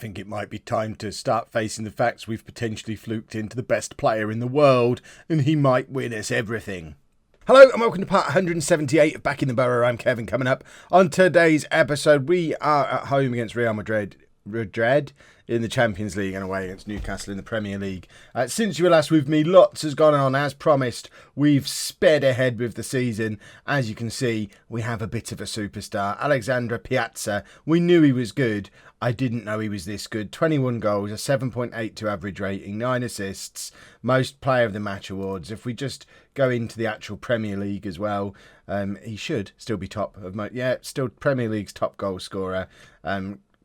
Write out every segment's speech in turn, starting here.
think it might be time to start facing the facts we've potentially fluked into the best player in the world, and he might win us everything. Hello and welcome to part 178 of Backing the Boro. I'm Kevin. Coming up on today's episode, we are at home against Real Madrid in the Champions League and away against Newcastle in the Premier League. Since you were last with me, lots has gone on. As promised, we've sped ahead with the season. As you can see, we have a bit of a superstar. Alexandre Piazza, we knew he was good. I didn't know he was this good. 21 goals, a 7.82 average rating, 9 assists, most player of the match awards. If we just go into the actual Premier League as well, he should still be top of still Premier League's top goal scorer.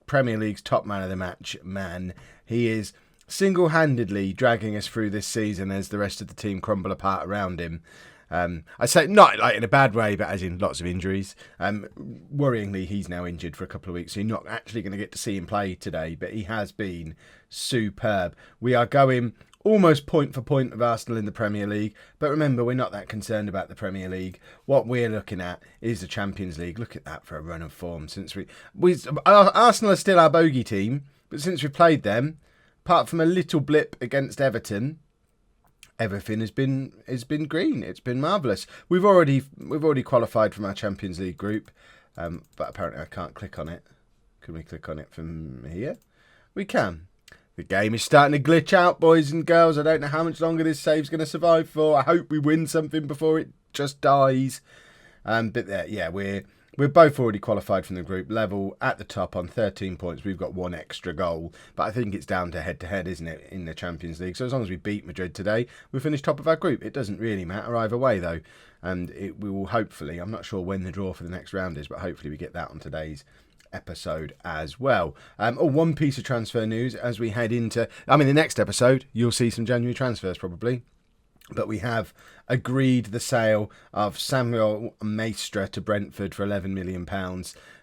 Premier League's top man of the match man. He is single-handedly dragging us through this season as the rest of the team crumble apart around him. I say not like in a bad way, but as in lots of injuries. Worryingly, he's now injured for a couple of weeks, so you're not actually going to get to see him play today, but he has been superb. We are going almost point for point of Arsenal in the Premier League, but remember, we're not that concerned about the Premier League. What we're looking at is the Champions League. Look at that for a run of form. Since Arsenal are still our bogey team, but since we played them, apart from a little blip against Everton, everything has been green. It's been marvellous. We've already qualified from our Champions League group, but apparently I can't click on it. Can we click on it from here? We can. The game is starting to glitch out, boys and girls. I don't know how much longer this save's going to survive for. I hope we win something before it just dies. But we're both already qualified from the group level at the top on 13 points. We've got one extra goal. But I think it's down to head-to-head, isn't it, in the Champions League? So as long as we beat Madrid today, we finish top of our group. It doesn't really matter either way, though. And we will hopefully, I'm not sure when the draw for the next round is, but hopefully we get that on today's episode as well. One piece of transfer news as we head into, the next episode, you'll see some January transfers probably. But we have agreed the sale of Samuel Maestra to Brentford for £11 million.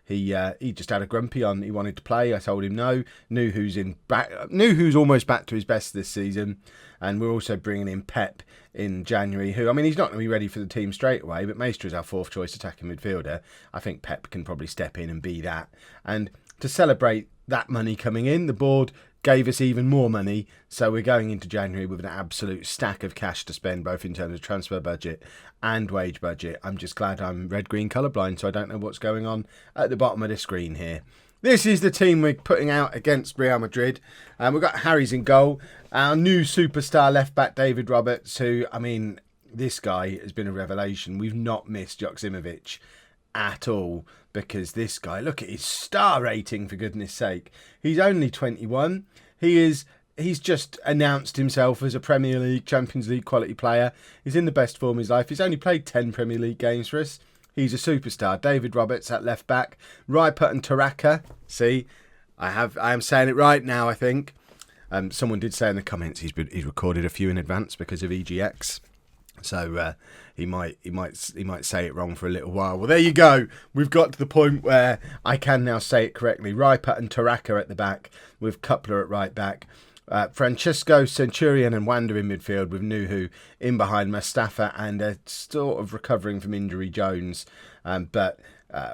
He just had a grumpy on. He wanted to play. I told him no. Knew who's almost back to his best this season. And we're also bringing in Pep in January, who, he's not going to be ready for the team straight away, but Maestra is our fourth choice attacking midfielder. I think Pep can probably step in and be that. And to celebrate that money coming in, the board gave us even more money, so we're going into January with an absolute stack of cash to spend, both in terms of transfer budget and wage budget. I'm just glad I'm red-green colourblind, so I don't know what's going on at the bottom of the screen here. This is the team we're putting out against Real Madrid. We've got Harry's in goal. Our new superstar left-back, David Roberts, who, this guy has been a revelation. We've not missed Joksimovic at all, because this guy, look at his star rating, for goodness sake. He's only 21. He's just announced himself as a Premier League, Champions League quality player. He's in the best form of his life. He's only played 10 Premier League games for us. He's a superstar. David Roberts at left back. Riper and Taraka. See, I am saying it right now, I think. Someone did say in the comments he's recorded a few in advance because of EGX. So he might say it wrong for a little while. Well, there you go. We've got to the point where I can now say it correctly. Riper and Taraka at the back, with Coupler at right back. Francesco, Centurion and Wanda in midfield, with Nuhu in behind Mustafa and a sort of recovering from injury Jones. But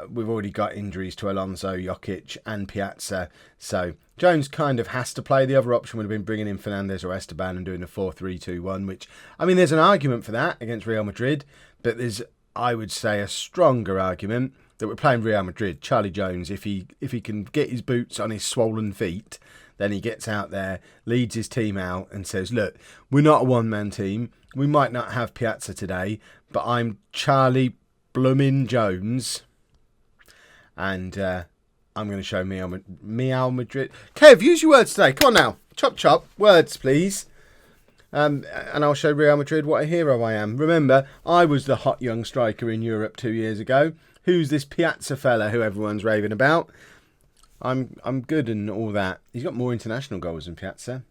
we've already got injuries to Alonso, Jokic and Piazza. So Jones kind of has to play. The other option would have been bringing in Fernandes or Esteban and doing a 4-3-2-1, which, there's an argument for that against Real Madrid. But there's, I would say, a stronger argument that we're playing Real Madrid. Charlie Jones, if he can get his boots on his swollen feet, then he gets out there, leads his team out and says, look, we're not a one-man team. We might not have Piazza today, but I'm Charlie Bloomin' Jones. And I'm going to show Real Madrid. Kev, use your words today. Come on now. Chop, chop. Words, please. And I'll show Real Madrid what a hero I am. Remember, I was the hot young striker in Europe 2 years ago. Who's this Piazza fella who everyone's raving about? I'm good and all that. He's got more international goals than Piazza.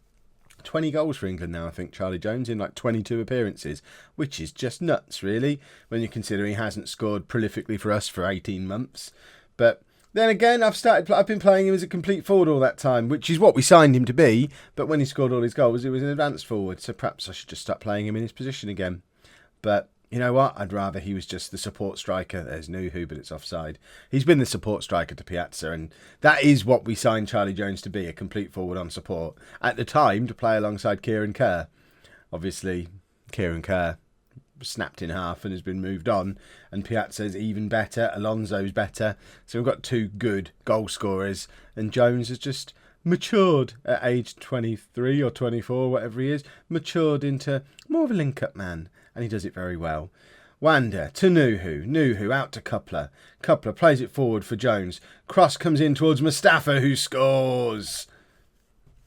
20 goals for England now, I think, Charlie Jones, in 22 appearances, which is just nuts, really, when you consider he hasn't scored prolifically for us for 18 months. But then again, I've been playing him as a complete forward all that time, which is what we signed him to be. But when he scored all his goals, he was an advanced forward, so perhaps I should just start playing him in his position again. But You know what? I'd rather he was just the support striker. There's Nuhu, but it's offside. He's been the support striker to Piazza, and that is what we signed Charlie Jones to be, a complete forward on support. At the time, to play alongside Kieran Kerr. Obviously, Kieran Kerr snapped in half and has been moved on, and Piazza's even better, Alonso's better. So we've got two good goal scorers, and Jones has just matured at age 23 or 24, whatever he is, matured into more of a link-up man. And he does it very well. Wanda to Nuhu. Nuhu out to Coupler. Coupler plays it forward for Jones. Cross comes in towards Mustafa, who scores.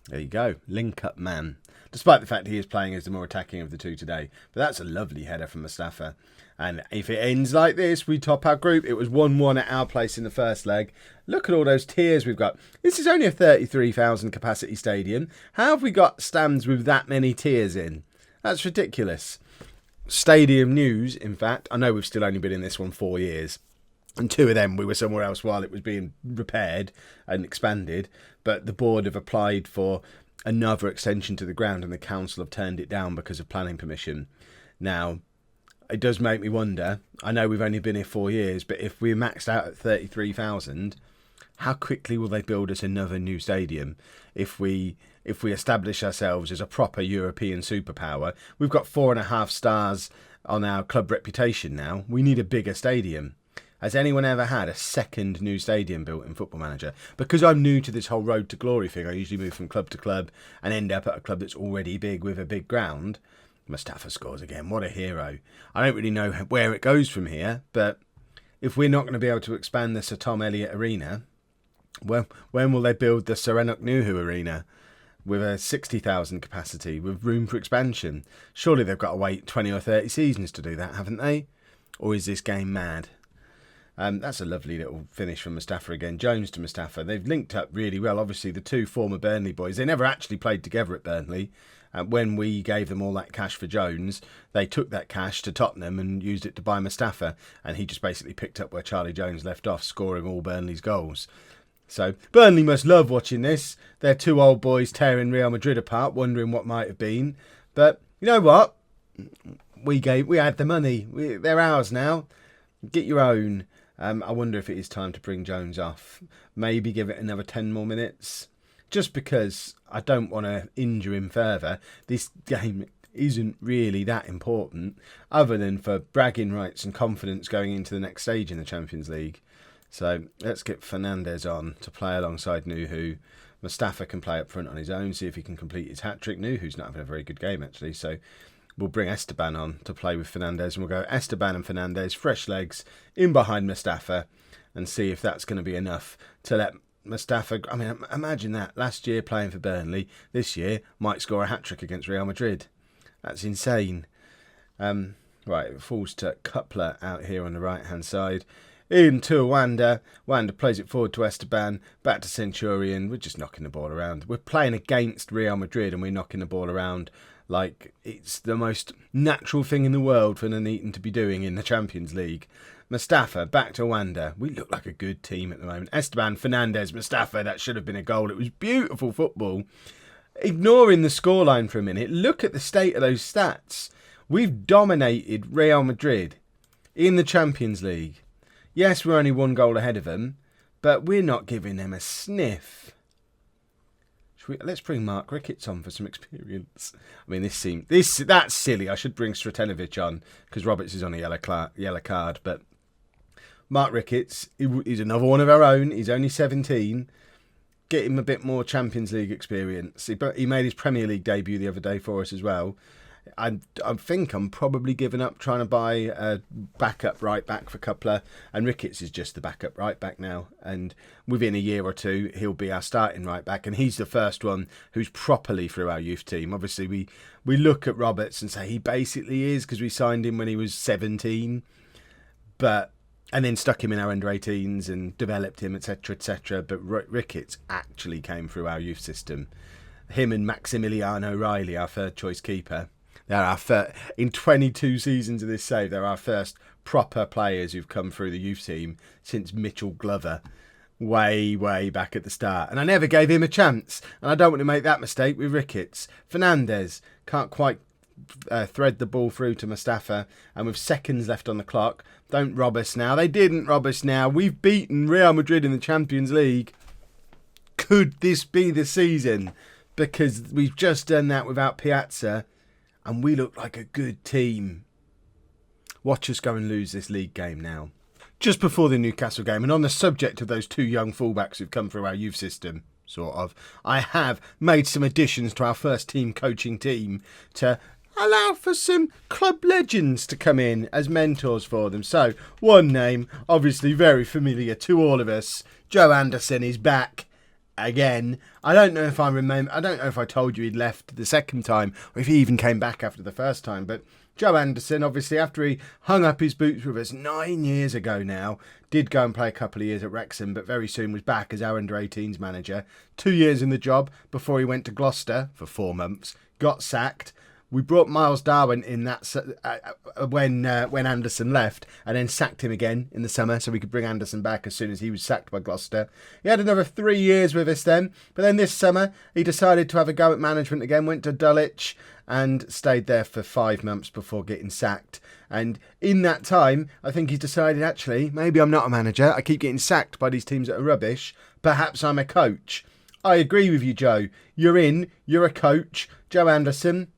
There you go. Link-up man. Despite the fact he is playing as the more attacking of the two today. But that's a lovely header from Mustafa. And if it ends like this, we top our group. It was 1-1 at our place in the first leg. Look at all those tiers we've got. This is only a 33,000 capacity stadium. How have we got stands with that many tiers in? That's ridiculous. Stadium news, in fact, I know we've still only been in this one 4 years, and 2 of them we were somewhere else while it was being repaired and expanded, but the board have applied for another extension to the ground and the council have turned it down because of planning permission. Now, it does make me wonder, I know we've only been here 4 years, but if we're maxed out at 33,000, how quickly will they build us another new stadium if we establish ourselves as a proper European superpower? We've got 4.5 stars on our club reputation now. We need a bigger stadium. Has anyone ever had a second new stadium built in Football Manager? Because I'm new to this whole road to glory thing, I usually move from club to club and end up at a club that's already big with a big ground. Mustafa scores again. What a hero. I don't really know where it goes from here, but if we're not going to be able to expand the Sir Tom Elliott Arena, well, when will they build the Serenok Nuhu Arena with a 60,000 capacity with room for expansion? Surely they've got to wait 20 or 30 seasons to do that, haven't they? Or is this game mad? That's a lovely little finish from Mustafa again. Jones to Mustafa. They've linked up really well. Obviously, the two former Burnley boys, they never actually played together at Burnley. When we gave them all that cash for Jones, they took that cash to Tottenham and used it to buy Mustafa. And he just basically picked up where Charlie Jones left off, scoring all Burnley's goals. So Burnley must love watching this. They're two old boys tearing Real Madrid apart, wondering what might have been. But you know what? We had the money. They're ours now. Get your own. I wonder if it is time to bring Jones off. Maybe give it another 10 more minutes. Just because I don't want to injure him further. This game isn't really that important, other than for bragging rights and confidence going into the next stage in the Champions League. So let's get Fernandez on to play alongside Nuhu. Mustafa can play up front on his own, see if he can complete his hat-trick. Nuhu's not having a very good game, actually. So we'll bring Esteban on to play with Fernandez. And we'll go Esteban and Fernandez, fresh legs, in behind Mustafa, and see if that's going to be enough to let Mustafa... I mean, imagine that. Last year playing for Burnley. This year might score a hat-trick against Real Madrid. That's insane. Right, it falls to Coupler out here on the right-hand side. Into Wanda. Wanda plays it forward to Esteban. Back to Centurion. We're just knocking the ball around. We're playing against Real Madrid and we're knocking the ball around like it's the most natural thing in the world for Nuneaton to be doing in the Champions League. Mustafa, back to Wanda. We look like a good team at the moment. Esteban, Fernandez, Mustafa. That should have been a goal. It was beautiful football. Ignoring the scoreline for a minute, look at the state of those stats. We've dominated Real Madrid in the Champions League. Yes, we're only 1 goal ahead of them, but we're not giving them a sniff. Let's bring Mark Ricketts on for some experience. I mean, that's silly. I should bring Stratenovic on because Roberts is on a yellow card. But Mark Ricketts, he's another one of our own. He's only 17. Get him a bit more Champions League experience. He made his Premier League debut the other day for us as well. I think I'm probably giving up trying to buy a backup right back for Coupler, and Ricketts is just the backup right back now, and within a year or two he'll be our starting right back, and he's the first one who's properly through our youth team. Obviously we look at Roberts and say he basically is because we signed him when he was 17, and then stuck him in our under-18s and developed him, etc, etc. But Ricketts actually came through our youth system. Him and Maximiliano Riley, our third choice keeper. In 22 seasons of this save, they're our first proper players who've come through the youth team since Mitchell Glover, way back at the start. And I never gave him a chance, and I don't want to make that mistake with Ricketts. Fernandez can't quite thread the ball through to Mustafa, and with seconds left on the clock, don't rob us now. They didn't rob us now. We've beaten Real Madrid in the Champions League. Could this be the season? Because we've just done that without Piazza, and we look like a good team. Watch us go and lose this league game now. Just before the Newcastle game, and on the subject of those two young fullbacks who've come through our youth system, sort of, I have made some additions to our first team coaching team to allow for some club legends to come in as mentors for them. So, one name, obviously very familiar to all of us, Joe Anderson is back again. I don't know if I told you he'd left the second time, or if he even came back after the first time, but Joe Anderson, obviously, after he hung up his boots with us 9 years ago now, did go and play a couple of years at Wrexham, but very soon was back as our under-18s manager. 2 years in the job before he went to Gloucester for 4 months, got sacked. We brought Miles Darwin in that when Anderson left, and then sacked him again in the summer so we could bring Anderson back as soon as he was sacked by Gloucester. He had another 3 years with us then, but then this summer he decided to have a go at management again, went to Dulwich and stayed there for 5 months before getting sacked. And in that time, I think he's decided, actually, maybe I'm not a manager. I keep getting sacked by these teams that are rubbish. Perhaps I'm a coach. I agree with you, Joe. You're in. You're a coach. Joe Anderson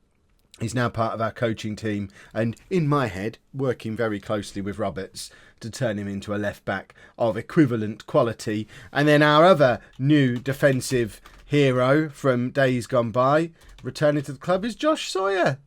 is now part of our coaching team. And in my head, working very closely with Roberts to turn him into a left-back of equivalent quality. And then our other new defensive hero from days gone by, returning to the club, is Josh Sawyer.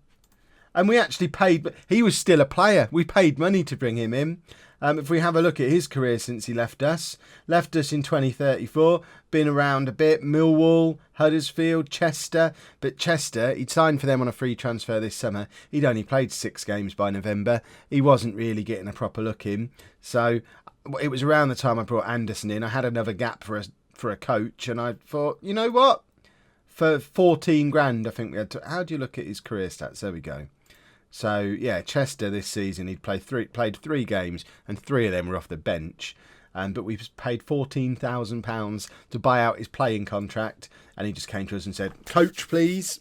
And we actually paid, but he was still a player. We paid money to bring him in. If we have a look at his career since he left us in 2034, been around a bit, Millwall, Huddersfield, Chester. But Chester, he'd signed for them on a free transfer this summer. He'd only played 6 games by November. He wasn't really getting a proper look in. So it was around the time I brought Anderson in. I had another gap for a coach, and I thought, you know what? For 14 grand, I think we had to... How do you look at his career stats? There we go. So, yeah, Chester this season, he'd played 3 games, and 3 of them were off the bench. But we paid £14,000 to buy out his playing contract, and he just came to us and said, coach, please.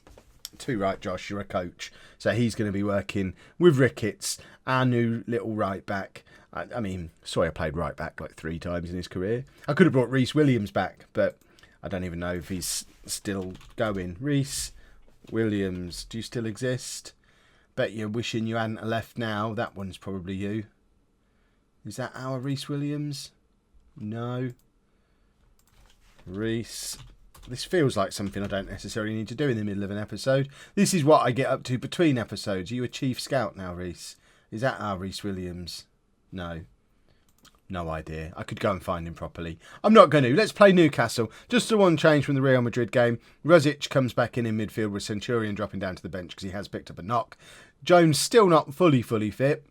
Too right, Josh, you're a coach. So he's going to be working with Ricketts, our new little right back. I mean, Sawyer played right back like 3 times in his career. I could have brought Reece Williams back, but I don't even know if he's still going. Reece Williams, do you still exist? Bet you're wishing you hadn't left now. That one's probably you. Is that our Reece Williams? No. Reece. This feels like something I don't necessarily need to do in the middle of an episode. This is what I get up to between episodes. Are you a chief scout now, Reece? Is that our Reece Williams? No. No idea. I could go and find him properly. I'm not going to. Let's play Newcastle. Just the one change from the Real Madrid game. Ruzic comes back in midfield with Centurion dropping down to the bench because he has picked up a knock. Jones still not fully fit,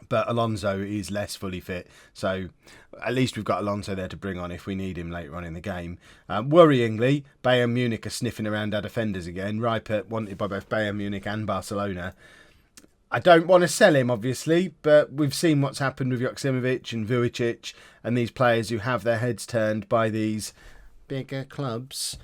but Alonso is less fully fit. So at least we've got Alonso there to bring on if we need him later on in the game. Worryingly, Bayern Munich are sniffing around our defenders again. Ripert wanted by both Bayern Munich and Barcelona. I don't want to sell him, obviously, but we've seen what's happened with Joksimovic and Vujicic and these players who have their heads turned by these bigger clubs.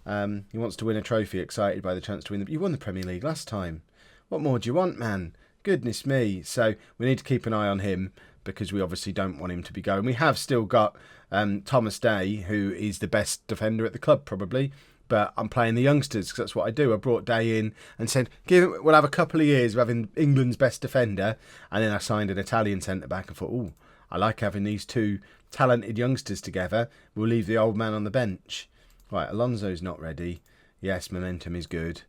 He wants to win a trophy, excited by the chance to win. You won the Premier League last time. What more do you want, man? Goodness me. So we need to keep an eye on him because we obviously don't want him to be going. We have still got Thomas Day, who is the best defender at the club, probably. But I'm playing the youngsters because that's what I do. I brought Day in and said, we'll have a couple of years of having England's best defender. And then I signed an Italian centre-back and thought, I like having these 2 talented youngsters together. We'll leave the old man on the bench. Right, Alonso's not ready. Yes, momentum is good.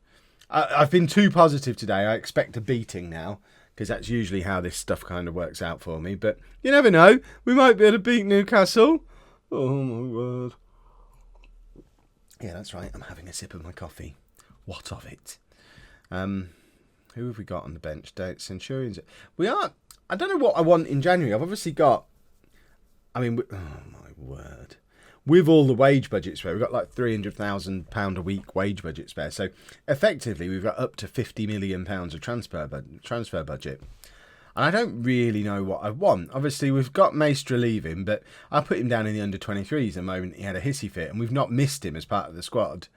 I've been too positive today. I expect a beating now because that's usually how this stuff kind of works out for me. But you never know. We might be able to beat Newcastle. Oh, my word. Yeah, that's right. I'm having a sip of my coffee. What of it? Who have we got on the bench? Centurions. I don't know what I want in January. I've obviously got... oh, my word. With all the wage budgets spare, we've got like £300,000 a week wage budget spare. So effectively, we've got up to £50 million of transfer budget. And I don't really know what I want. Obviously, we've got Maestra leaving, but I put him down in the under-23s the moment he had a hissy fit, and we've not missed him as part of the squad.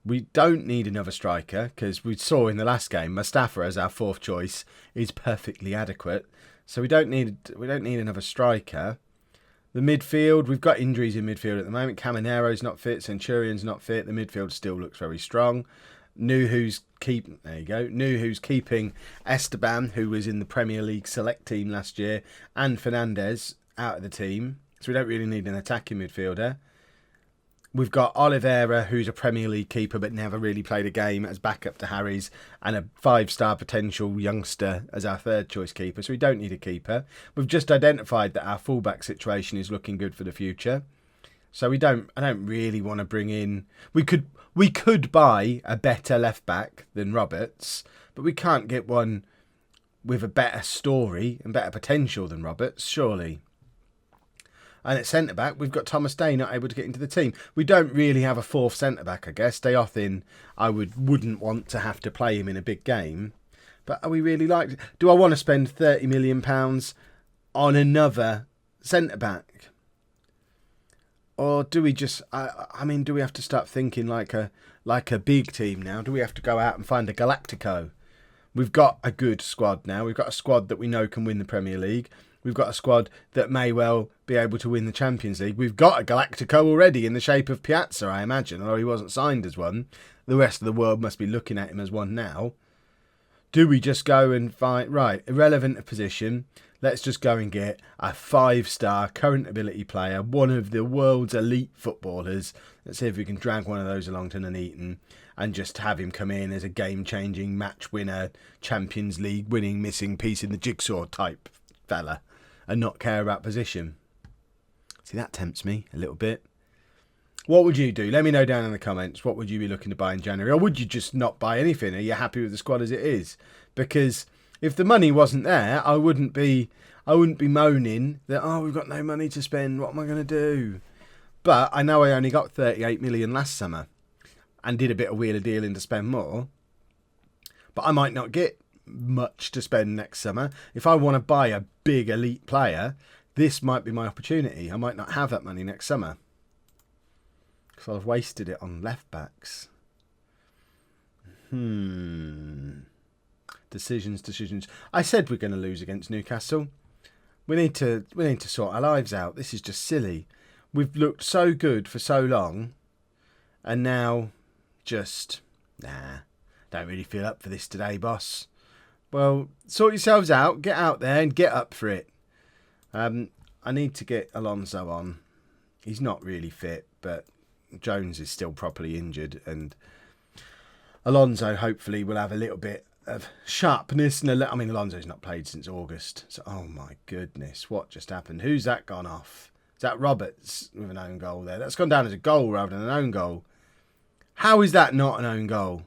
We don't need another striker because we saw in the last game Mustafa as our fourth choice is perfectly adequate. So we don't need another striker. The midfield, we've got injuries in midfield at the moment. Camanero's not fit, Centurion's not fit. The midfield still looks very strong. Nuhu's keeping Esteban, who was in the Premier League select team last year, and Fernandez out of the team. So we don't really need an attacking midfielder. We've got Oliveira, who's a Premier League keeper but never really played a game, as backup to Harry's, and a 5-star potential youngster as our third choice keeper. So we don't need a keeper. We've just identified that our fullback situation is looking good for the future. So I don't really want to bring in. We could buy a better left back than Roberts, but we can't get one with a better story and better potential than Roberts, surely. And at centre-back, we've got Thomas Day not able to get into the team. We don't really have a fourth centre-back, I guess. Dayothin, I wouldn't want to have to play him in a big game. But are we really like... Do I want to spend £30 million on another centre-back? Or do we just... do we have to start thinking like a big team now? Do we have to go out and find a Galactico? We've got a good squad now. We've got a squad that we know can win the Premier League. We've got a squad that may well be able to win the Champions League. We've got a Galactico already in the shape of Piazza, I imagine, although he wasn't signed as one. The rest of the world must be looking at him as one now. Do we just go and find... Right, irrelevant of position. Let's just go and get a 5-star current ability player, one of the world's elite footballers. Let's see if we can drag one of those along to Nuneaton and just have him come in as a game-changing, match winner, Champions League winning, missing piece in the jigsaw type fella. And not care about position. See, that tempts me a little bit. What would you do? Let me know down in the comments. What would you be looking to buy in January? Or would you just not buy anything? Are you happy with the squad as it is? Because if the money wasn't there, I wouldn't be moaning that, oh, we've got no money to spend. What am I going to do? But I know I only got 38 million last summer and did a bit of wheeler dealing to spend more. But I might not get much to spend next summer. If I want to buy a big elite player, this might be my opportunity. I might not have that money next summer because I've wasted it on left backs. Decisions. I said we're going to lose against Newcastle. We need to sort our lives out. This is just silly. We've looked so good for so long, and now just don't really feel up for this today, boss. Well, sort yourselves out, get out there and get up for it. I need to get Alonso on. He's not really fit, but Jones is still properly injured, and Alonso hopefully will have a little bit of sharpness. Alonso's not played since August, so oh my goodness, what just happened? Who's that gone off? Is that Roberts with an own goal there? That's gone down as a goal rather than an own goal. How is that not an own goal?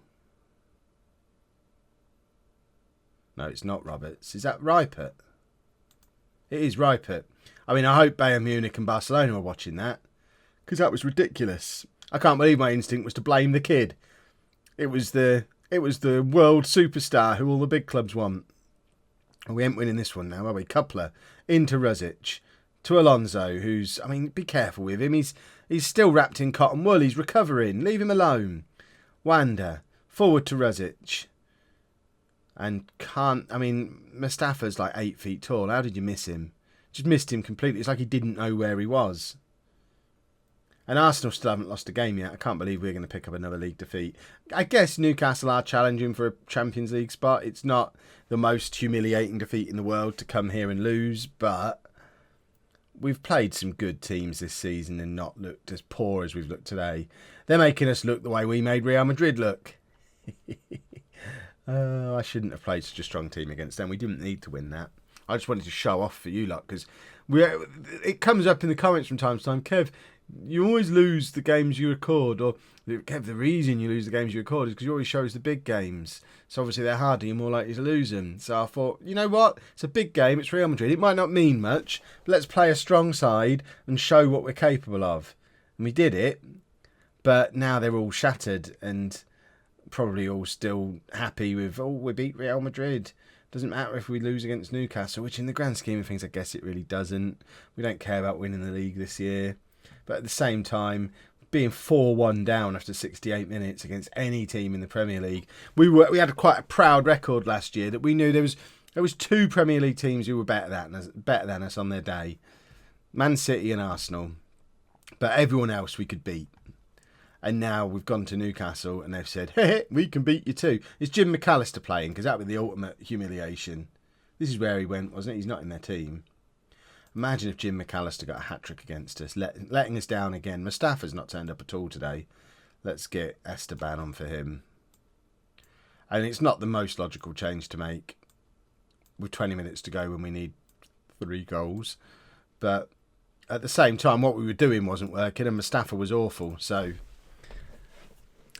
No, it's not Roberts. Is that Ripert? It is Ripert. I hope Bayern Munich and Barcelona are watching that, because that was ridiculous. I can't believe my instinct was to blame the kid. It was the world superstar who all the big clubs want. We ain't winning this one now, are we? Coupler into Ruzic to Alonso, who's... be careful with him. He's still wrapped in cotton wool. He's recovering. Leave him alone. Wanda forward to Ruzic. And Mustafa's like 8 feet tall. How did you miss him? Just missed him completely. It's like he didn't know where he was. And Arsenal still haven't lost a game yet. I can't believe we're going to pick up another league defeat. I guess Newcastle are challenging for a Champions League spot. It's not the most humiliating defeat in the world to come here and lose, but we've played some good teams this season and not looked as poor as we've looked today. They're making us look the way we made Real Madrid look. I shouldn't have played such a strong team against them. We didn't need to win that. I just wanted to show off for you lot, because it comes up in the comments from time to time. Kev, you always lose the games you record, or Kev, the reason you lose the games you record is because you always show us the big games. So obviously they're harder, you're more likely to lose them. So I thought, you know what? It's a big game, it's Real Madrid. It might not mean much, but let's play a strong side and show what we're capable of. And we did it, but now they're all shattered and probably all still happy with, oh, we beat Real Madrid. Doesn't matter if we lose against Newcastle, which in the grand scheme of things, I guess it really doesn't. We don't care about winning the league this year. But at the same time, being 4-1 down after 68 minutes against any team in the Premier League. We had quite a proud record last year that we knew there was 2 Premier League teams who were better than us on their day. Man City and Arsenal. But everyone else we could beat. And now we've gone to Newcastle and they've said, hey, we can beat you too. Is Jim McAllister playing? Because that would be the ultimate humiliation. This is where he went, wasn't it? He's not in their team. Imagine if Jim McAllister got a hat-trick against us, letting us down again. Mustafa's not turned up at all today. Let's get Esteban on for him. And it's not the most logical change to make with 20 minutes to go when we need 3 goals. But at the same time, what we were doing wasn't working and Mustafa was awful. So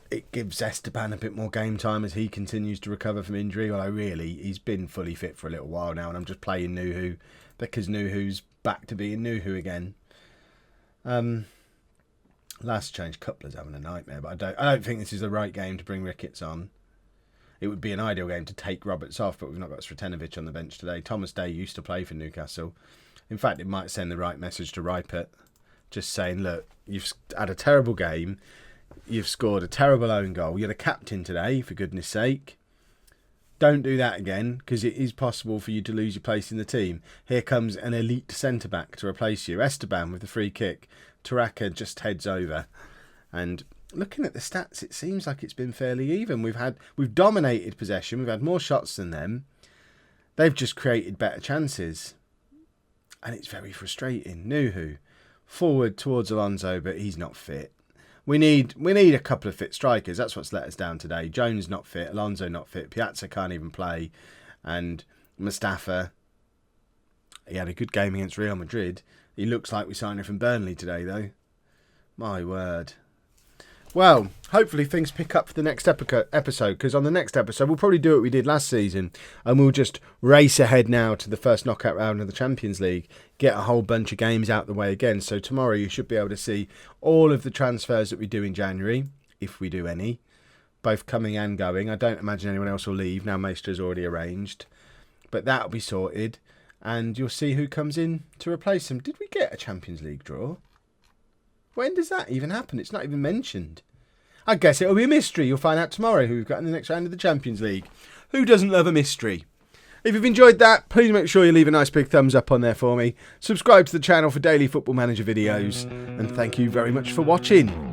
it gives Esteban a bit more game time as he continues to recover from injury. Although really, he's been fully fit for a little while now and I'm just playing Nuhu because Nuhu's back to being Nuhu again. Last change, Coupler's having a nightmare, but I don't think this is the right game to bring Ricketts on. It would be an ideal game to take Roberts off, but we've not got Sretenovic on the bench today. Thomas Day used to play for Newcastle. In fact, it might send the right message to Ripert, just saying, look, you've had a terrible game, you've scored a terrible own goal, you're the captain today, for goodness sake. Don't do that again, because it is possible for you to lose your place in the team. Here comes an elite centre-back to replace you. Esteban with the free kick. Taraka just heads over. And looking at the stats, it seems like it's been fairly even. We've dominated possession. We've had more shots than them. They've just created better chances. And it's very frustrating. Nuhu, forward towards Alonso, but he's not fit. We need a couple of fit strikers. That's what's let us down today. Jones not fit. Alonso not fit. Piazza can't even play. And Mustafa, he had a good game against Real Madrid. He looks like we signed him from Burnley today, though. My word. Well, hopefully things pick up for the next episode, because on the next episode we'll probably do what we did last season and we'll just race ahead now to the first knockout round of the Champions League, get a whole bunch of games out the way again. So tomorrow you should be able to see all of the transfers that we do in January, if we do any, both coming and going. I don't imagine anyone else will leave, now Maestra's already arranged, but that'll be sorted and you'll see who comes in to replace him. Did we get a Champions League draw? When does that even happen? It's not even mentioned. I guess it'll be a mystery. You'll find out tomorrow who we've got in the next round of the Champions League. Who doesn't love a mystery? If you've enjoyed that, please make sure you leave a nice big thumbs up on there for me. Subscribe to the channel for daily Football Manager videos. And thank you very much for watching.